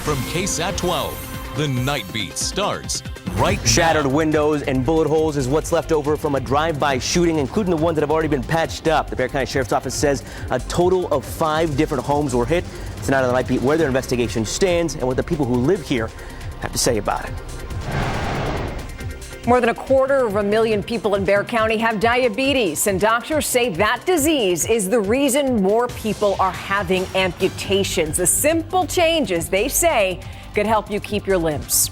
from KSAT 12, the Nightbeat starts right now. Shattered windows and bullet holes is what's left over from a drive-by shooting, including the ones that have already been patched up. The Bexar County Sheriff's Office says a total of 5 different homes were hit. Tonight on the Nightbeat, where their investigation stands and what the people who live here have to say about it. More than 250,000 people in Bexar County have diabetes, and doctors say that disease is the reason more people are having amputations. The simple changes, they say, could help you keep your limbs.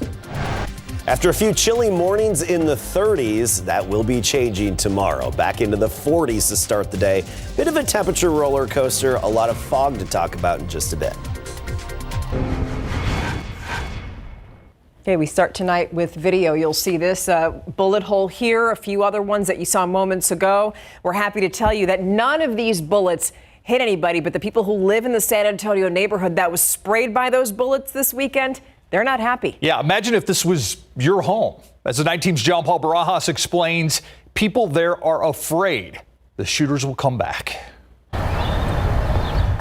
After a few chilly mornings in the 30s, that will be changing tomorrow. Back into the 40s to start the day. Bit of a temperature roller coaster, a lot of fog to talk about in just a bit. Okay, we start tonight with video. You'll see this bullet hole here, a few other ones that you saw moments ago. We're happy to tell you that none of these bullets hit anybody, but the people who live in the San Antonio neighborhood that was sprayed by those bullets this weekend, they're not happy. Yeah, imagine if this was your home. As the night team's John Paul Barajas explains, people there are afraid the shooters will come back.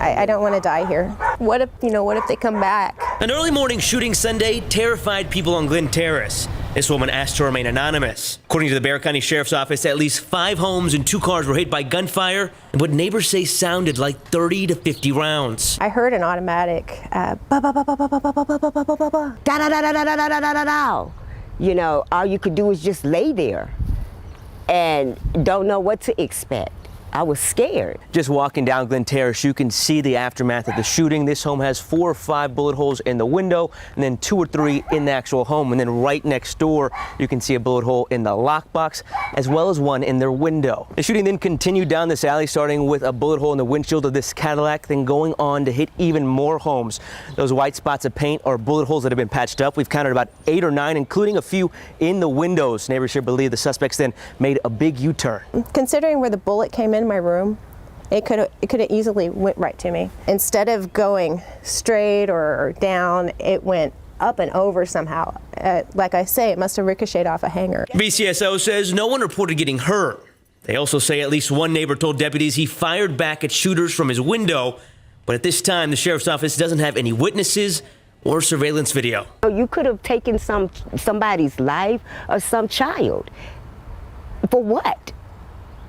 I don't want to die here. What if they come back? An early morning shooting Sunday terrified people on Glen Terrace. This woman asked to remain anonymous. According to the Bexar County Sheriff's Office, at least 5 homes and 2 cars were hit by gunfire, and what neighbors say sounded like 30 to 50 rounds. I heard an automatic, You know, all you could do is just lay there and don't know what to expect. I was scared. Just walking down Glen Terrace, you can see the aftermath of the shooting. This home has 4 or 5 bullet holes in the window, and then 2 or 3 in the actual home. And then right next door, you can see a bullet hole in the lockbox, as well as one in their window. The shooting then continued down this alley, starting with a bullet hole in the windshield of this Cadillac, then going on to hit even more homes. Those white spots of paint are bullet holes that have been patched up. We've counted about 8 or 9, including a few in the windows. Neighbors here believe the suspects then made a big U-turn. Considering where the bullet came in my room, it could have easily went right to me. Instead of going straight or down, it went up and over somehow. Like I say, it must have ricocheted off a hanger. BCSO says no one reported getting hurt. They also say at least one neighbor told deputies he fired back at shooters from his window. But at this time, the sheriff's office doesn't have any witnesses or surveillance video. You could have taken somebody's life or some child. For what?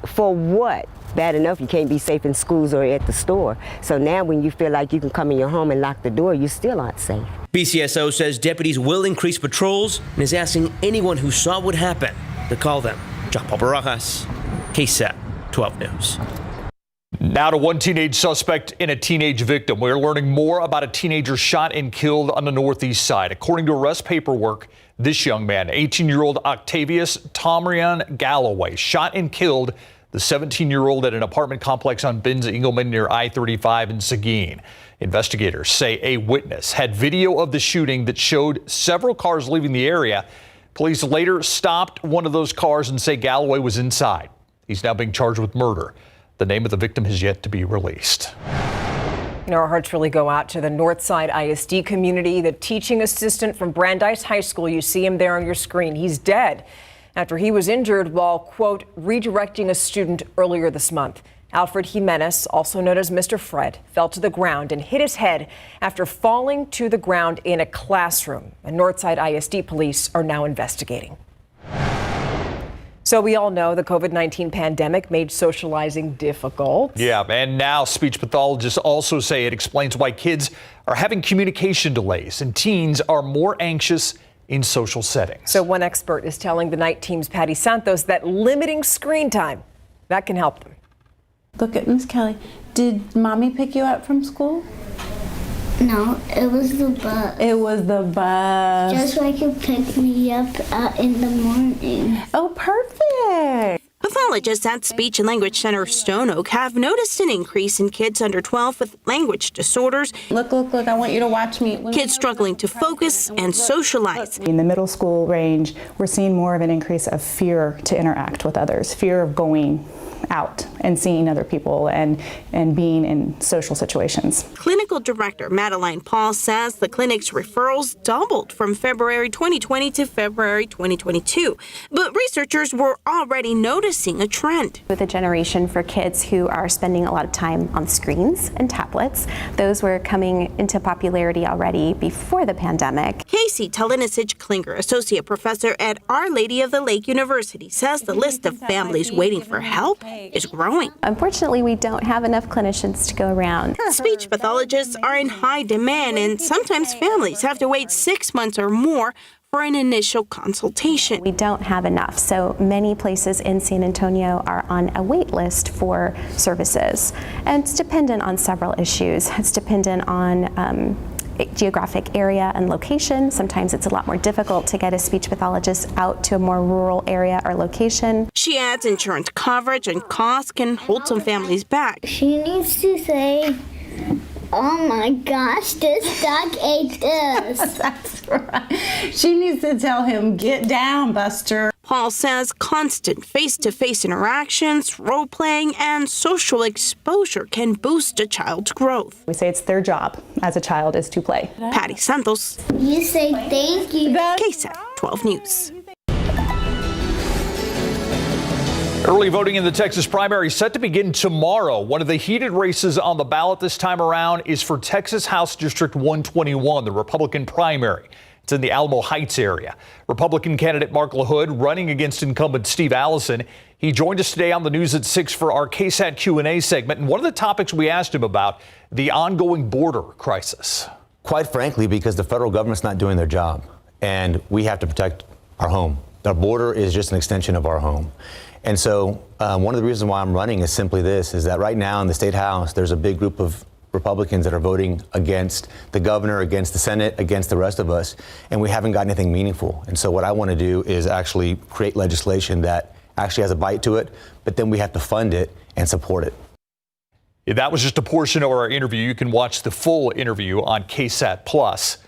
For what? Bad enough you can't be safe in schools or at the store. So now when you feel like you can come in your home and lock the door, you still aren't safe. BCSO says deputies will increase patrols and is asking anyone who saw what happened to call them. John Paul Barajas, KSAT 12 News. Now to one teenage suspect and a teenage victim. We're learning more about a teenager shot and killed on the northeast side. According to arrest paperwork, this young man, 18-year-old Octavius Tomrian Galloway, shot and killed the 17-year-old at an apartment complex on Benz Engelman near I-35 in Seguin. Investigators say a witness had video of the shooting that showed several cars leaving the area. Police later stopped one of those cars and say Galloway was inside. He's now being charged with murder. The name of the victim has yet to be released. You know, our hearts really go out to the Northside ISD community. The teaching assistant from Brandeis High School, you see him there on your screen. He's dead after he was injured while, quote, redirecting a student earlier this month. Alfred Jimenez, also known as Mr. Fred, fell to the ground and hit his head after falling to the ground in a classroom. And Northside ISD police are now investigating. So we all know the COVID-19 pandemic made socializing difficult. Yeah, and now speech pathologists also say it explains why kids are having communication delays and teens are more anxious in social settings. So one expert is telling the night team's Patty Santos that limiting screen time, that can help them. Look at Miss Kelly. Did mommy pick you up from school? No, it was the bus. It was the bus. Just so I could pick me up in the morning. Oh, perfect. Pathologists at Speech and Language Center Stone Oak have noticed an increase in kids under 12 with language disorders. Look, I want you to watch me. Kids struggling to focus and socialize. In the middle school range, we're seeing more of an increase of fear to interact with others, fear of going out and seeing other people and being in social situations. Clinical Director Madeline Paul says the clinic's referrals doubled from February 2020 to February 2022. But researchers were already noticing a trend. With a generation for kids who are spending a lot of time on screens and tablets, those were coming into popularity already before the pandemic. Casey Telenisich Klinger, associate professor at Our Lady of the Lake University, says the list of families waiting for help is growing. Unfortunately, we don't have enough clinicians to go around. Speech pathologists are in high demand, and sometimes families have to wait 6 months or more for an initial consultation. We don't have enough, so many places in San Antonio are on a wait list for services. And it's dependent on several issues. It's dependent on geographic area and location. Sometimes it's a lot more difficult to get a speech pathologist out to a more rural area or location. She adds insurance coverage and costs can hold some families back. She needs to say, "Oh my gosh, this dog ate this." That's right. She needs to tell him, "Get down, Buster." Paul says constant face-to-face interactions, role-playing, and social exposure can boost a child's growth. We say it's their job as a child is to play. Patty Santos. You say thank you. KSAT 12 News. Early voting in the Texas primary set to begin tomorrow. One of the heated races on the ballot this time around is for Texas House District 121, the Republican primary. It's in the Alamo Heights area. Republican candidate Mark LaHood running against incumbent Steve Allison. He joined us today on the news at 6 for our KSAT Q&A segment. And one of the topics we asked him about, the ongoing border crisis. Quite frankly, because the federal government's not doing their job, and we have to protect our home. The border is just an extension of our home. And so one of the reasons why I'm running is simply this, is that right now in the state house, there's a big group of Republicans that are voting against the governor, against the Senate, against the rest of us, and we haven't got anything meaningful. And so what I want to do is actually create legislation that actually has a bite to it, but then we have to fund it and support it. Yeah, that was just a portion of our interview. You can watch the full interview on KSAT Plus.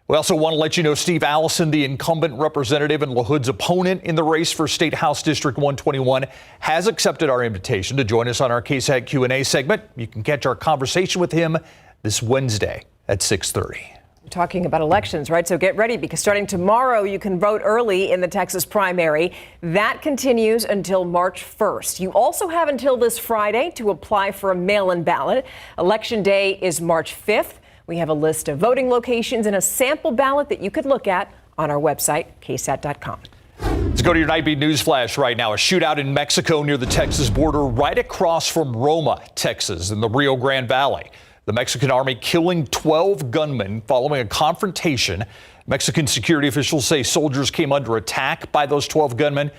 We also want to let you know Steve Allison, the incumbent representative and LaHood's opponent in the race for State House District 121, has accepted our invitation to join us on our KSAT Q&A segment. You can catch our conversation with him this Wednesday at 6:30. We're talking about elections, right? So get ready, because starting tomorrow, you can vote early in the Texas primary. That continues until March 1st. You also have until this Friday to apply for a mail-in ballot. Election day is March 5th. We have a list of voting locations and a sample ballot that you could look at on our website, ksat.com. Let's go to your Nightbeat News Flash right now. A shootout in Mexico near the Texas border, right across from Roma, Texas, in the Rio Grande Valley. The Mexican army killing 12 gunmen following a confrontation. Mexican security officials say soldiers came under attack by those 12 gunmen.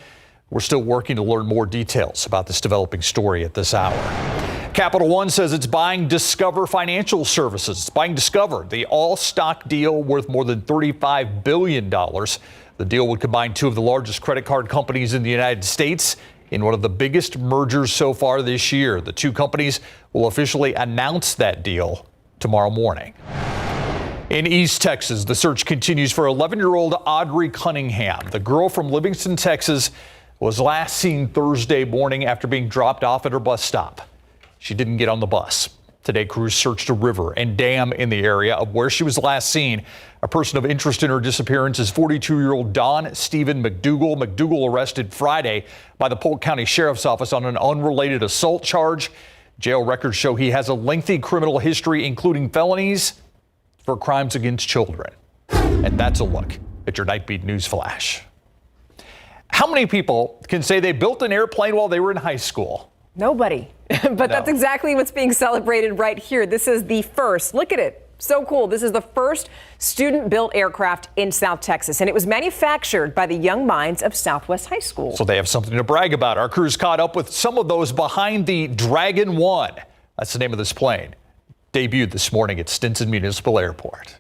We're still working to learn more details about this developing story at this hour. Capital One says it's buying Discover Financial Services. It's buying Discover, the all-stock deal worth more than $35 billion. The deal would combine two of the largest credit card companies in the United States in one of the biggest mergers so far this year. The two companies will officially announce that deal tomorrow morning. In East Texas, the search continues for 11-year-old Audrey Cunningham. The girl from Livingston, Texas, was last seen Thursday morning after being dropped off at her bus stop. She didn't get on the bus. Today, crews searched a river and dam in the area of where she was last seen. A person of interest in her disappearance is 42-year-old Don Stephen McDougal. McDougal arrested Friday by the Polk County Sheriff's Office on an unrelated assault charge. Jail records show he has a lengthy criminal history, including felonies for crimes against children. And that's a look at your Nightbeat News Flash. How many people can say they built an airplane while they were in high school? Nobody. But that's exactly what's being celebrated right here. This is the first. Look at it. So cool. This is the first student-built aircraft in South Texas, and it was manufactured by the young minds of Southwest High School. So they have something to brag about. Our crews caught up with some of those behind the Dragon 1. That's the name of this plane. Debuted this morning at Stinson Municipal Airport.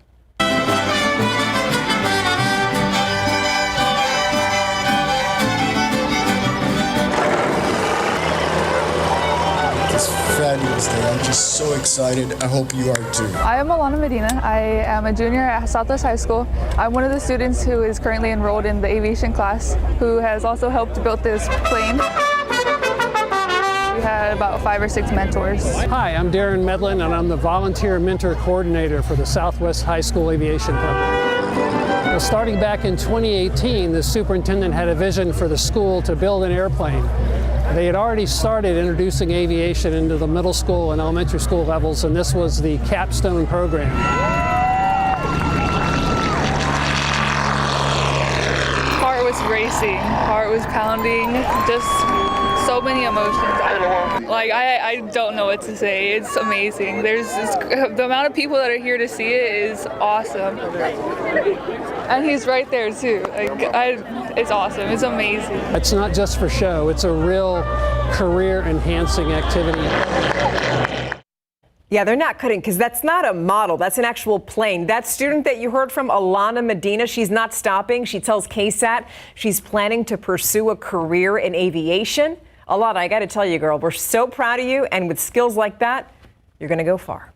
Fabulous day. I'm just so excited. I hope you are too. I am Alana Medina. I am a junior at Southwest High School. I'm one of the students who is currently enrolled in the aviation class, who has also helped build this plane. We had about 5 or 6 mentors. Hi, I'm Darren Medlin, and I'm the volunteer mentor coordinator for the Southwest High School Aviation Program. Well, starting back in 2018, the superintendent had a vision for the school to build an airplane. They had already started introducing aviation into the middle school and elementary school levels, and this was the capstone program. Heart was racing, heart was pounding, just so many emotions. Like, I don't know what to say. It's amazing. The amount of people that are here to see it is awesome. And he's right there too. It's awesome. It's amazing. It's not just for show. It's a real career-enhancing activity. Yeah, they're not kidding, because that's not a model. That's an actual plane. That student that you heard from, Alana Medina, she's not stopping. She tells KSAT she's planning to pursue a career in aviation. Alana, I got to tell you, girl, we're so proud of you. And with skills like that, you're going to go far.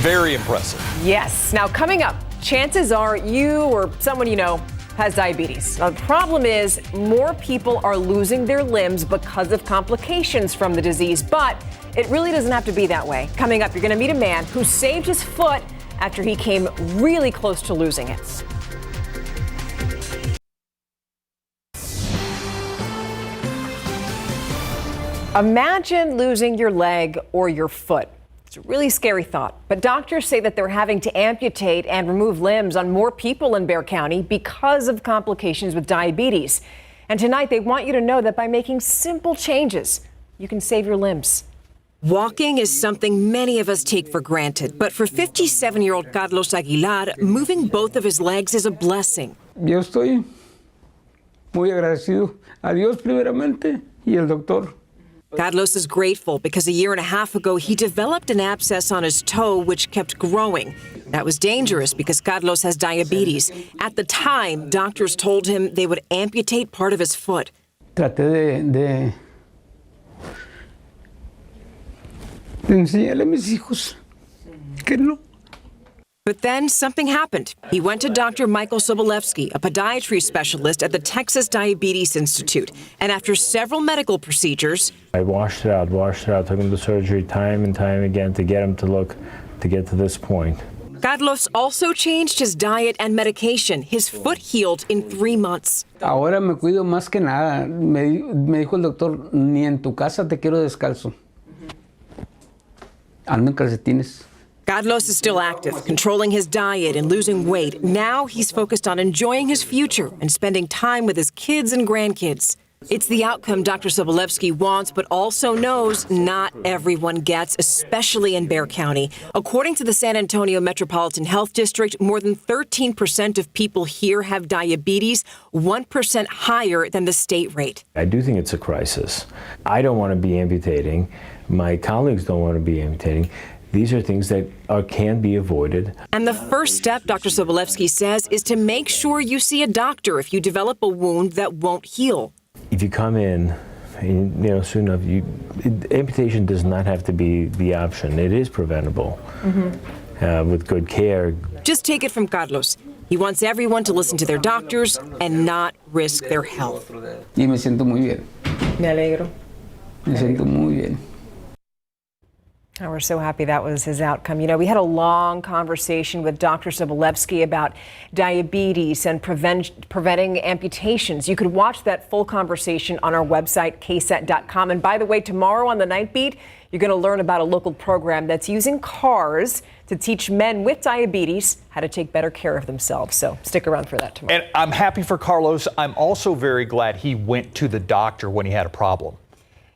Very impressive. Yes. Now, coming up, chances are you or someone you know has diabetes. Now, the problem is more people are losing their limbs because of complications from the disease, but it really doesn't have to be that way. Coming up, you're going to meet a man who saved his foot after he came really close to losing it. Imagine losing your leg or your foot. It's a really scary thought, but doctors say that they're having to amputate and remove limbs on more people in Bexar County because of complications with diabetes. And tonight they want you to know that by making simple changes, you can save your limbs. Walking is something many of us take for granted, but for 57-year-old Carlos Aguilar, moving both of his legs is a blessing. Yo estoy muy agradecido a Dios primeramente y al doctor. Carlos is grateful because a year and a half ago, he developed an abscess on his toe, which kept growing. That was dangerous because Carlos has diabetes. At the time, doctors told him they would amputate part of his foot. Traté de enseñarle a mis hijos que no. But then something happened. He went to Dr. Michael Sobolewski, a podiatry specialist at the Texas Diabetes Institute. And after several medical procedures, I washed it out, took him to surgery time and time again to get him to get to this point. Carlos also changed his diet and medication. His foot healed in 3 months. Ahora me cuido más que nada. Me dijo el doctor, ni en tu casa te quiero descalzo. Ando en calcetines. Carlos is still active, controlling his diet and losing weight. Now he's focused on enjoying his future and spending time with his kids and grandkids. It's the outcome Dr. Sobolewski wants, but also knows not everyone gets, especially in Bexar County. According to the San Antonio Metropolitan Health District, more than 13% of people here have diabetes, 1% higher than the state rate. I do think it's a crisis. I don't want to be amputating. My colleagues don't want to be amputating. These are things that can be avoided. And the first step, Dr. Sobolewski says, is to make sure you see a doctor if you develop a wound that won't heal. If you come in, soon enough, amputation does not have to be the option. It is preventable with good care. Just take it from Carlos. He wants everyone to listen to their doctors and not risk their health. Y me siento muy bien. Me alegro. Me siento muy bien. Oh, we're so happy that was his outcome. You know, we had a long conversation with Dr. Sobolewski about diabetes and preventing amputations. You could watch that full conversation on our website, KSAT.com. And by the way, tomorrow on the Nightbeat, you're going to learn about a local program that's using cars to teach men with diabetes how to take better care of themselves. So stick around for that tomorrow. And I'm happy for Carlos. I'm also very glad he went to the doctor when he had a problem.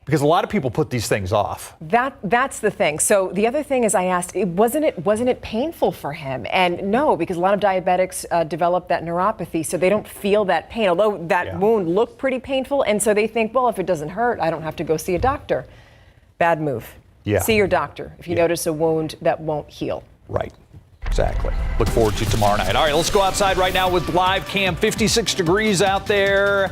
Because a lot of people put these things off. That's the thing. So the other thing is, I asked, wasn't it painful for him? And no, because a lot of diabetics develop that neuropathy, so they don't feel that pain. Although that wound looked pretty painful, and so they think, well, if it doesn't hurt, I don't have to go see a doctor. Bad move. Yeah. See your doctor if you notice a wound that won't heal. Right. Exactly. Look forward to tomorrow night. All right, let's go outside right now with live cam. 56 degrees out there.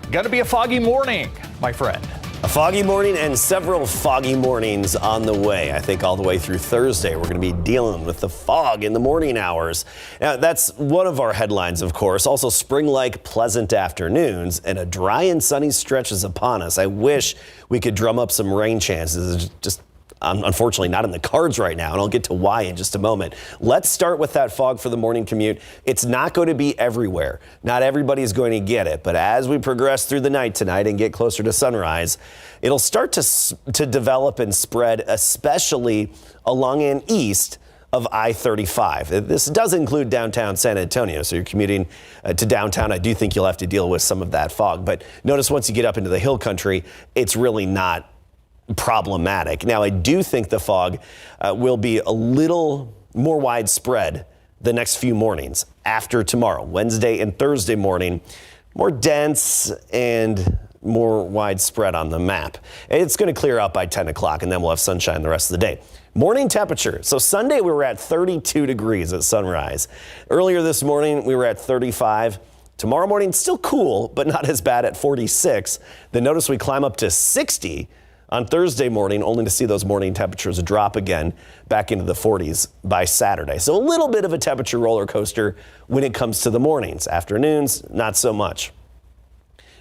Gonna be a foggy morning, my friend. A foggy morning and several foggy mornings on the way. I think all the way through Thursday, we're going to be dealing with the fog in the morning hours. Now, that's one of our headlines, of course. Also, spring-like pleasant afternoons and a dry and sunny stretch is upon us. I wish we could drum up some rain chances. It's just unfortunately not in the cards right now, and I'll get to why in just a moment. Let's start with that fog for the morning commute. It's not going to be everywhere. Not everybody's going to get it, but as we progress through the night tonight and get closer to sunrise, it'll start to develop and spread, especially along and east of I-35. This does include downtown San Antonio, so you're commuting to downtown. I do think you'll have to deal with some of that fog, but notice once you get up into the hill country, it's really not problematic. Now, I do think the fog will be a little more widespread the next few mornings after tomorrow, Wednesday and Thursday morning, more dense and more widespread on the map. It's going to clear up by 10 o'clock, and then we'll have sunshine the rest of the day. Morning temperature. So Sunday we were at 32 degrees at sunrise. Earlier this morning we were at 35. Tomorrow morning still cool, but not as bad at 46. Then notice we climb up to 60 on Thursday morning, only to see those morning temperatures drop again back into the 40s by Saturday. So a little bit of a temperature roller coaster when it comes to the mornings. Afternoons, not so much.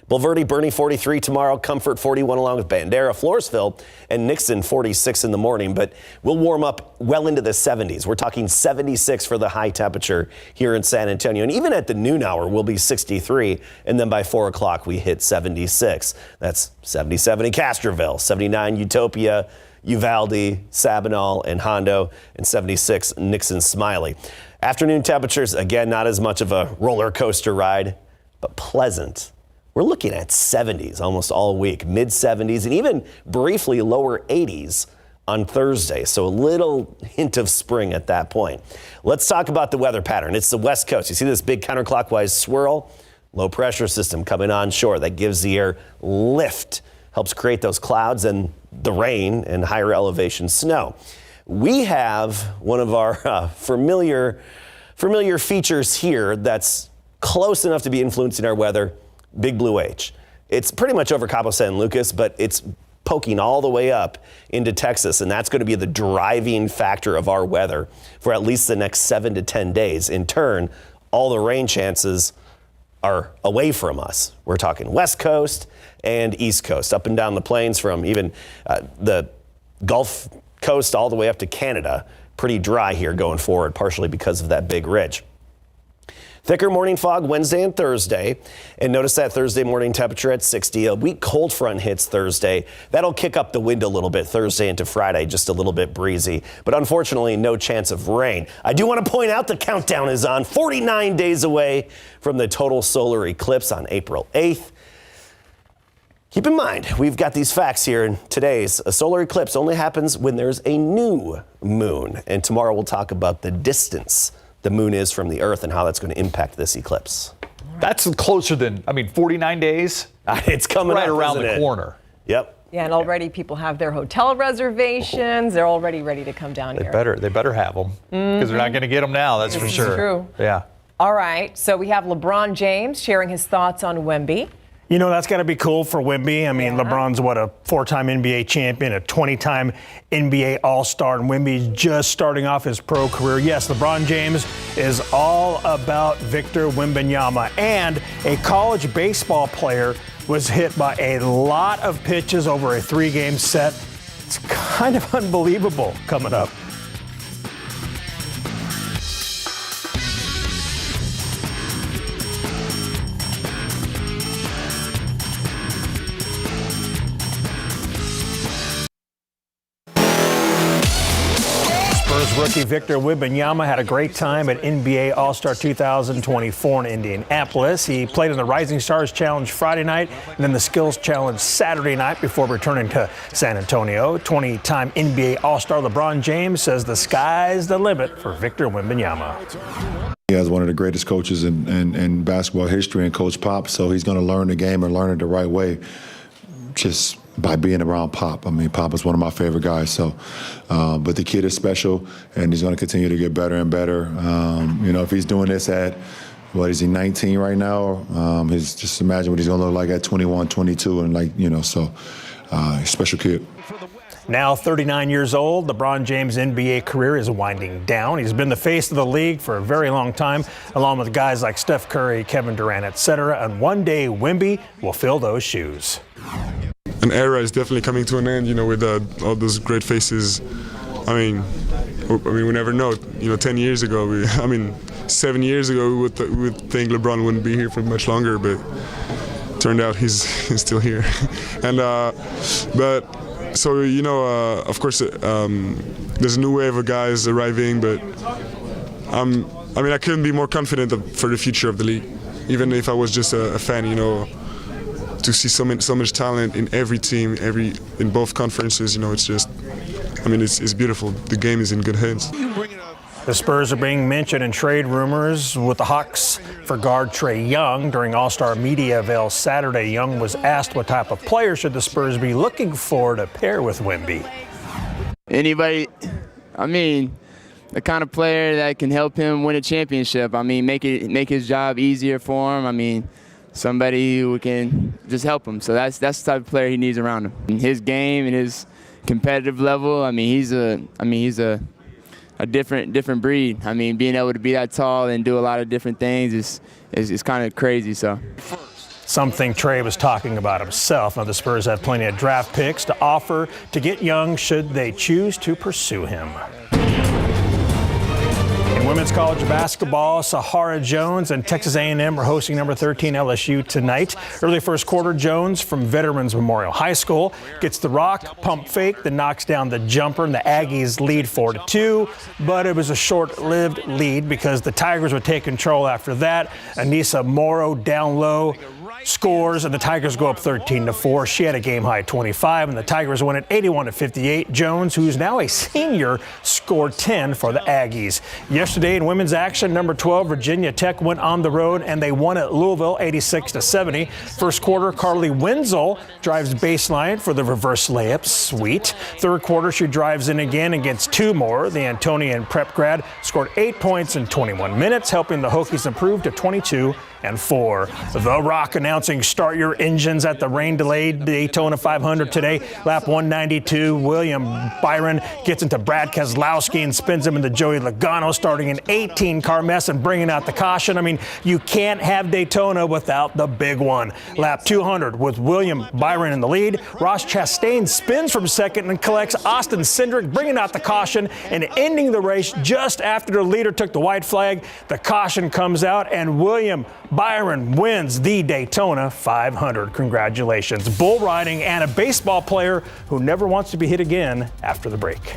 Bulverde, Bernie 43 tomorrow, Comfort 41 along with Bandera, Floresville, and Nixon 46 in the morning, but we'll warm up well into the 70s. We're talking 76 for the high temperature here in San Antonio. And even at the noon hour, we'll be 63, and then by 4 o'clock, we hit 76. That's 77 in Castroville, 79 Utopia, Uvalde, Sabinal, and Hondo, and 76 Nixon Smiley. Afternoon temperatures, again, not as much of a roller coaster ride, but pleasant. We're looking at 70s almost all week, mid 70s, and even briefly lower 80s on Thursday. So a little hint of spring at that point. Let's talk about the weather pattern. It's the West Coast. You see this big counterclockwise swirl? Low pressure system coming onshore that gives the air lift, helps create those clouds and the rain and higher elevation snow. We have one of our familiar features here that's close enough to be influencing our weather. Big Blue H. It's pretty much over Cabo San Lucas, but it's poking all the way up into Texas, and that's going to be the driving factor of our weather for at least the next 7 to 10 days. In turn, all the rain chances are away from us. We're talking West Coast and East Coast, up and down the plains from even the Gulf Coast all the way up to Canada. Pretty dry here going forward, partially because of that big ridge. Thicker morning fog Wednesday and Thursday. And notice that Thursday morning temperature at 60. A weak cold front hits Thursday. That'll kick up the wind a little bit Thursday into Friday, just a little bit breezy. But unfortunately, no chance of rain. I do want to point out the countdown is on. 49 days away from the total solar eclipse on April 8th. Keep in mind, we've got these facts here. And today's a solar eclipse only happens when there's a new moon. And tomorrow we'll talk about the distance the moon is from the Earth and how that's going to impact this eclipse. That's closer than, 49 days. It's coming right up, around the isn't it? corner. Yep. Yeah, and already people have their hotel reservations. They're already ready to come down here. They better have them because they're not going to get them now. That's for sure. This is true. Yeah. All right. So we have LeBron James sharing his thoughts on Wemby. You know, that's got to be cool for Wemby. I mean, LeBron's a 4-time NBA champion, a 20-time NBA All-Star, and Wemby's just starting off his pro career. Yes, LeBron James is all about Victor Wembanyama, and a college baseball player was hit by a lot of pitches over a 3-game set. It's kind of unbelievable coming up. Rookie Victor Wembanyama had a great time at NBA All-Star 2024 in Indianapolis. He played in the Rising Stars Challenge Friday night and then the Skills Challenge Saturday night before returning to San Antonio. 20-time NBA All-Star LeBron James says the sky's the limit for Victor Wembanyama. He has one of the greatest coaches in basketball history, and Coach Pop, so he's going to learn the game and learn it the right way. Just by being around Pop. I mean, Pop is one of my favorite guys. So, but the kid is special, and he's going to continue to get better and better. If he's doing this at, what is he, 19 right now? Just imagine what he's going to look like at 21, 22, and special kid. Now 39 years old, LeBron James' NBA career is winding down. He's been the face of the league for a very long time, along with guys like Steph Curry, Kevin Durant, etc. And one day, Wemby will fill those shoes. an era is definitely coming to an end, with all those great faces. I mean, we never know. 10 years ago, 7 years ago, we would think LeBron wouldn't be here for much longer, but turned out he's still here. And of course, there's a new wave of guys arriving, but I couldn't be more confident for the future of the league, even if I was just a fan. To see so much talent in every team, in both conferences, it's just, it's beautiful. The game is in good hands. The Spurs are being mentioned in trade rumors with the Hawks for guard Trae Young. During All-Star Media Avail Saturday, Young was asked what type of player should the Spurs be looking for to pair with Wemby. Anybody, the kind of player that can help him win a championship. Make his job easier for him. Somebody who can just help him. So that's the type of player he needs around him. And his game and his competitive level, he's a different breed. Being able to be that tall and do a lot of different things is kind of crazy. So. Something Trae was talking about himself. Now the Spurs have plenty of draft picks to offer to get Young should they choose to pursue him. In women's college basketball, Sahara Jones and Texas A&M are hosting number 13 LSU tonight. Early first quarter, Jones from Veterans Memorial High School gets the rock, pump fake, then knocks down the jumper, and the Aggies lead 4-2. But it was a short-lived lead because the Tigers would take control after that. Anissa Morrow down low scores, and the Tigers go up 13-4. She had a game-high 25, and the Tigers win at 81-58. Jones, who's now a senior, scored 10 for the Aggies. Yesterday in women's action, number 12 Virginia Tech went on the road, and they won at Louisville 86-70. First quarter, Carly Wenzel drives baseline for the reverse layup. Sweet. Third quarter, she drives in again and gets two more. The Antonian prep grad scored 8 points in 21 minutes, helping the Hokies improve to 22-4. The Rock announcing start your engines at the rain-delayed Daytona 500 today. Lap 192, William Byron gets into Brad Keselowski and spins him into Joey Logano, starting an 18-car mess and bringing out the caution. You can't have Daytona without the big one. Lap 200 with William Byron in the lead. Ross Chastain spins from second and collects Austin Cindric, bringing out the caution and ending the race just after the leader took the white flag. The caution comes out, and William Byron wins the Daytona 500. Congratulations. Bull riding and a baseball player who never wants to be hit again after the break.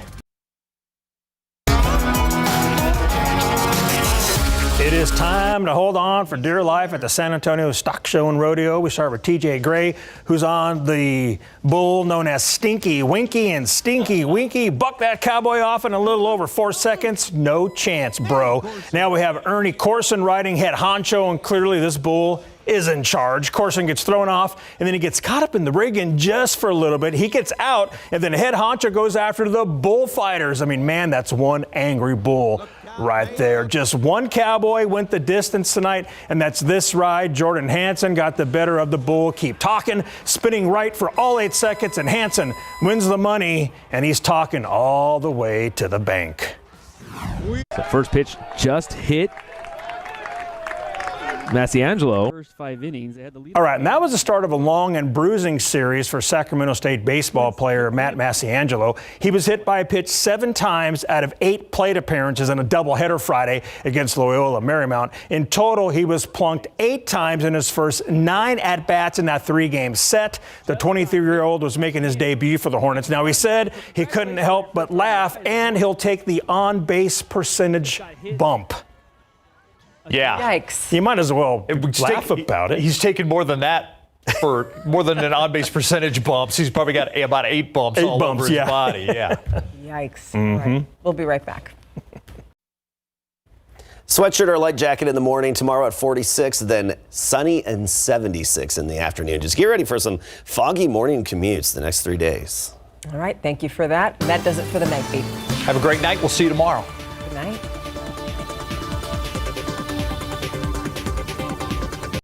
It is time to hold on for dear life at the San Antonio Stock Show and Rodeo. We start with TJ Gray, who's on the bull known as Stinky Winky, and Stinky Winky bucked that cowboy off in a little over 4 seconds. No chance, bro. Now we have Ernie Corson riding head honcho, and clearly this bull is in charge. Corson gets thrown off, and then he gets caught up in the rigging just for a little bit. He gets out, and then head honcho goes after the bullfighters. Man, that's one angry bull right there. Just one cowboy went the distance tonight, and that's this ride. Jordan Hansen got the better of the bull. Keep talking, spinning right for all 8 seconds, and Hansen wins the money, and he's talking all the way to the bank. The first pitch just hit Massiangelo. First 5 innings, they had the lead. All right, and that was the start of a long and bruising series for Sacramento State baseball player Matt Massiangelo. He was hit by a pitch 7 times out of 8 plate appearances in a doubleheader Friday against Loyola Marymount. In total, he was plunked 8 times in his first 9 at-bats in that 3-game set. The 23-year-old was making his debut for the Hornets. Now, he said he couldn't help but laugh, and he'll take the on-base percentage bump. Yeah. Yikes. You might as well laugh about it. He's taken more than that for more than an on-base percentage bumps. He's probably got about 8 bumps all over his body. Yeah. Yikes. Mm-hmm. All right. We'll be right back. Sweatshirt or light jacket in the morning, tomorrow at 46, then sunny and 76 in the afternoon. Just get ready for some foggy morning commutes the next 3 days. All right. Thank you for that. That does it for the Night Beat. Have a great night. We'll see you tomorrow. Good night.